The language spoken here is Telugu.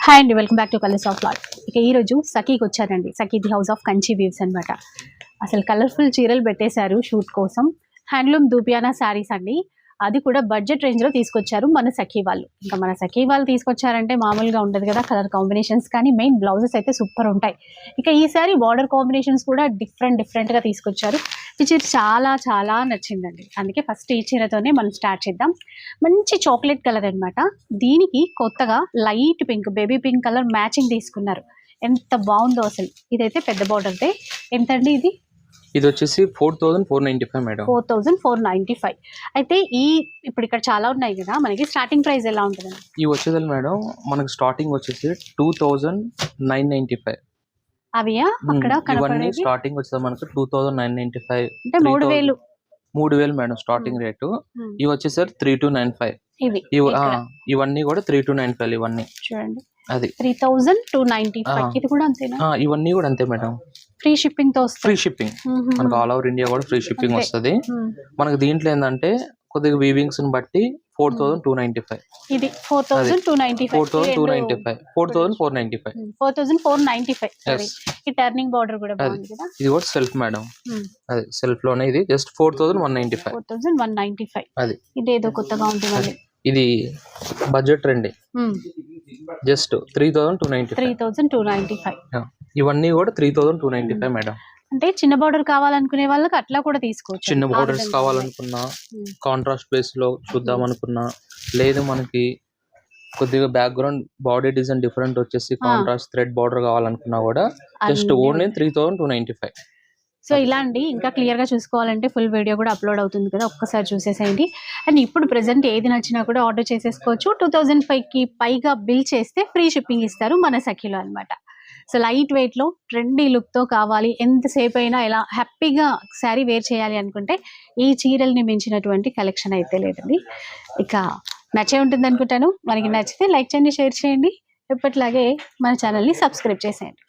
హాయ్ అండి, welcome back to colours of lot. ఇక ఈరోజు సఖీకి వచ్చారండి. Sakhi the house of Kanchi weaves అనమాట. అసలు కలర్ఫుల్ చీరలు పెట్టేశారు షూట్ కోసం. హ్యాండ్లూమ్ దూపియానా శారీస్ అండి, అది కూడా బడ్జెట్ రేంజ్లో తీసుకొచ్చారు మన సఖీ వాళ్ళు. ఇంకా మన సఖీ వాళ్ళు తీసుకొచ్చారంటే మామూలుగా ఉండదు కదా, కలర్ కాంబినేషన్స్ కానీ మెయిన్ బ్లౌజెస్ అయితే సూపర్ ఉంటాయి. ఇక ఈసారి బార్డర్ కాంబినేషన్స్ కూడా డిఫరెంట్గా తీసుకొచ్చారు. ఈ చీర చాలా చాలా నచ్చిందండి. అందుకే ఫస్ట్ ఈ చీరతోనే మనం స్టార్ట్ చేద్దాం. మంచి చాక్లెట్ కలర్ అనమాట. దీనికి కొత్తగా light pink, baby pink colour matching తీసుకున్నారు. ఎంత బాగుందో అసలు. ఇదైతే పెద్ద బార్డర్దే. ఎంతండి ఇది? ఇది వచ్చేసి 4495 మేడం. 4495. అయితే ఇప్పుడు ఇక్కడ చాలా ఉన్నాయి కదా, మనకి స్టార్టింగ్ ప్రైస్ ఎలా ఉంటుంది? ఇవి వచ్చేది మేడం మనకి స్టార్టింగ్ వచ్చేసి 2995. అవియా అక్కడ ఇవన్నీ స్టార్టింగ్ వచ్చేది మనకు 2995. అంటే 3000 మేడం స్టార్టింగ్ రేటు. ఇవి వచ్చేసరికి 3295. ఇవన్నీ కూడా 3295. ఇవన్నీ చూడండి, అది 3295. ఇది కూడా అంతేనా? ఇవన్నీ కూడా అంతే మేడం. ఫ్రీ షిప్పింగ్ తో వస్తుంది. ఫ్రీ షిప్పింగ్ మనకు ఆల్ ఓవర్ ఇండియా కూడా ఫ్రీ షిప్పింగ్ వస్తుంది. మనకు దీంట్లో ఏంటంటే కొద్దిగా వీవింగ్స్ ని బట్టి 4295. ఇది 4295. 4495. ఈ టర్నింగ్ బార్డర్ కూడా బాగుంది కదా. ఇది కూడా సెల్ఫ్ మేడం. అది సెల్ఫ్ లోనే. ఇది జస్ట్ 4195. అది ఇదేదో కొత్తగా ఉంటుంది. ఇది బడ్జెట్ రండి, జస్ట్ 3295. ఇవన్నీ కూడా 3295 మేడం. అంటే చిన్న బార్డర్ కావాలనుకునే వాళ్ళకి అట్లా కూడా తీసుకోవచ్చు. చిన్న బార్డర్స్ కావాలనుకున్నా, కాంట్రాస్ట్ బేస్ లో చూద్దాం అనుకున్నా, లేదు మనకి కొద్దిగా బ్యాక్గ్రౌండ్ బాడీ డిజైన్ డిఫరెంట్ వచ్చేసి కాంట్రాస్ట్ థ్రెడ్ బార్డర్ కావాలనుకున్నా కూడా జస్ట్ ఓన్లీ 3295. సో ఇలా అండి. ఇంకా క్లియర్ గా చూసుకోవాలంటే ఫుల్ వీడియో కూడా అప్లోడ్ అవుతుంది కదా, ఒక్కసారి చూసేసేయండి. అండ్ ఇప్పుడు ప్రెసెంట్ ఏది నచ్చినా కూడా ఆర్డర్ చేసేసుకోవచ్చు. 2005కి పైగా బిల్ చేస్తే ఫ్రీ షిప్పింగ్ ఇస్తారు మన సఖీలో అనమాట. సో లైట్ వెయిట్ లో ట్రెండీ లుక్ తో కావాలి, ఎంతసేపు అయినా ఇలా హ్యాపీగా శారీ వేర్ చేయాలి అనుకుంటే ఈ చీరల్ని మించినటువంటి కలెక్షన్ అయితే లేదండి. ఇక నచ్చే ఉంటుంది అనుకుంటాను. మనకి నచ్చితే లైక్ చేయండి, షేర్ చేయండి. ఎప్పటిలాగే మన ఛానల్ని సబ్స్క్రైబ్ చేసేయండి.